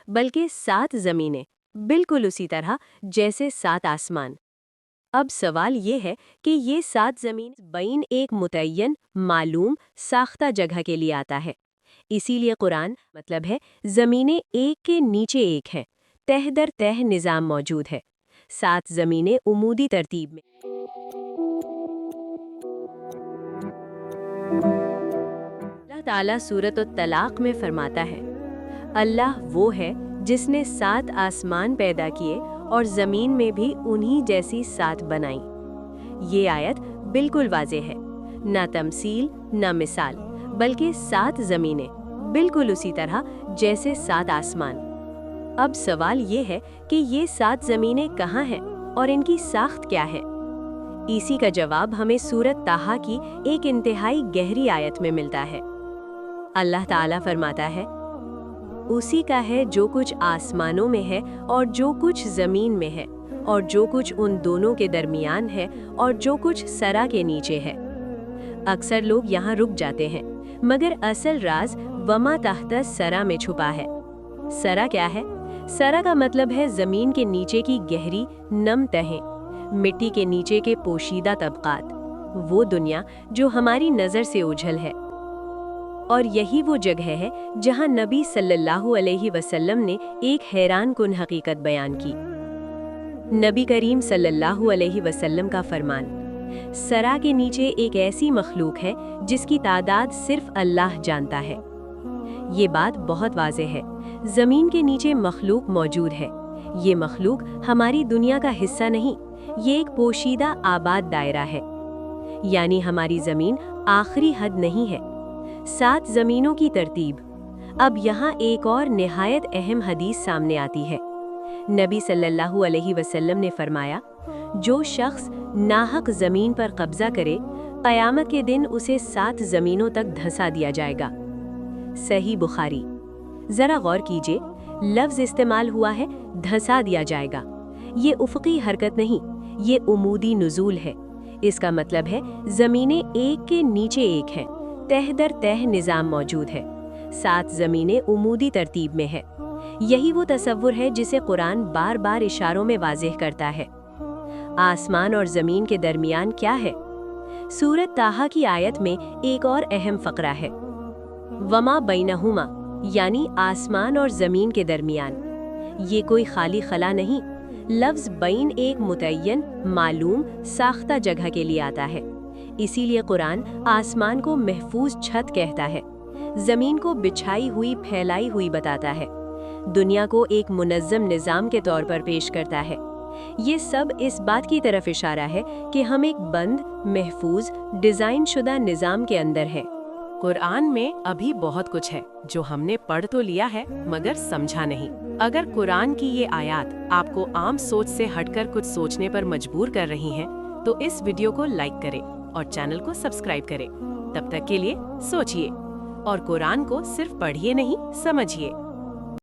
बल्कि 7 ज़मीनें, बिल्कुल उसी तरह जैसे 7 आसमान। अब सवाल ये है कि ये 7 ज़मीन बैन एक मुतय्यन, मालूम, साख्ता जगह के लिए आता है। इसीलिए कुरान मतलब है ज़मीनें एक के नीचे एक हैं, तह दर तह निज़ाम मौजूद है। 7 ज़मीनें उमूदी तरतीब में। अल्लाह ताला सूरत तलाक़ में फरमाता है, अल्लाह वो है जिसने 7 आसमान पैदा किए और ज़मीन में भी उन्हीं जैसी 7 बनाई। ये आयत बिल्कुल वाज़ेह है, ना तमसील ना मिसाल, बल्कि 7 ज़मीनें, बिल्कुल उसी तरह जैसे 7 आसमान। अब सवाल ये है कि ये 7 ज़मीनें कहाँ हैं और इनकी साख्त क्या है? इसी का जवाब हमें सूरत ताहा की एक इंतहाई गहरी आयत में मिलता है। अल्लाह ताला फरमाता है, उसी का है जो कुछ आसमानों में है और जो कुछ ज़मीन में है और जो कुछ उन दोनों के दरमियान है और जो कुछ सरा के नीचे है। अक्सर लोग यहाँ रुक जाते हैं, मगर असल राज वमा तहत सरा में छुपा है। सरा क्या है? सरा का मतलब है ज़मीन के नीचे की गहरी नम तहें, मिट्टी के नीचे के पोशीदा तबकात, वो दुनिया जो हमारी नज़र से ओझल है। और यही वो जगह है जहां नबी सल्लल्लाहु अलैहि वसल्लम ने एक हैरान कुन हकीकत बयान की। नबी करीम सल्लल्लाहु अलैहि वसल्लम का फरमान, सरा के नीचे एक ऐसी मखलूक है जिसकी तादाद सिर्फ अल्लाह जानता है। ये बात बहुत वाज़ेह है, ज़मीन के नीचे मखलूक मौजूद है। ये मखलूक हमारी दुनिया का हिस्सा नहीं, ये एक पोशीदा आबाद दायरा है, यानी हमारी ज़मीन आखिरी हद नहीं है। 7 ज़मीनों की तरतीब। अब यहाँ एक और निहायत अहम हदीस सामने आती है। नबी सल्लल्लाहु अलैहि वसल्लम ने फरमाया, जो शख्स नाहक ज़मीन पर कब्ज़ा करे, क़यामत के दिन उसे 7 ज़मीनों तक धंसा दिया जाएगा। सही बुखारी। ज़रा गौर कीजिए, लफ्ज़ इस्तेमाल हुआ है धंसा दिया जाएगा। ये उफ़क़ी हरकत नहीं, ये उमूदी नुज़ूल है। इसका मतलब है ज़मीनें एक के नीचे एक हैं, तह दर तह निज़ाम मौजूद है। 7 ज़मीनें उमूदी तरतीब में है। यही वो तसव्वुर है जिसे कुरान बार बार इशारों में वाज़ेह करता है। आसमान और ज़मीन के दरमियान क्या है? सूरत ताहा की आयत में एक और अहम फ़क़रा है, वमा बैनहुमा, यानी आसमान और ज़मीन के दरमियान। ये कोई खाली खला नहीं, लफ्ज़ बैन एक मुतय्यन, मालूम, साख्ता जगह के लिए आता है। इसीलिए कुरान आसमान को महफूज छत कहता है, ज़मीन को बिछाई हुई फैलाई हुई बताता है, दुनिया को एक मुनज़्ज़म निज़ाम के तौर पर पेश करता है। ये सब इस बात की तरफ इशारा है कि हम एक बंद, महफूज, डिज़ाइन शुदा निज़ाम के अंदर हैं। कुरान में अभी बहुत कुछ है जो हमने पढ़ तो लिया है मगर समझा नहीं। अगर कुरान की ये आयत आपको आम सोच से हटकर कुछ सोचने पर मजबूर कर रही हैं, तो इस वीडियो को लाइक करें और चैनल को सब्सक्राइब करें। तब तक के लिए सोचिए और कुरान को सिर्फ पढ़िए नहीं, समझिए।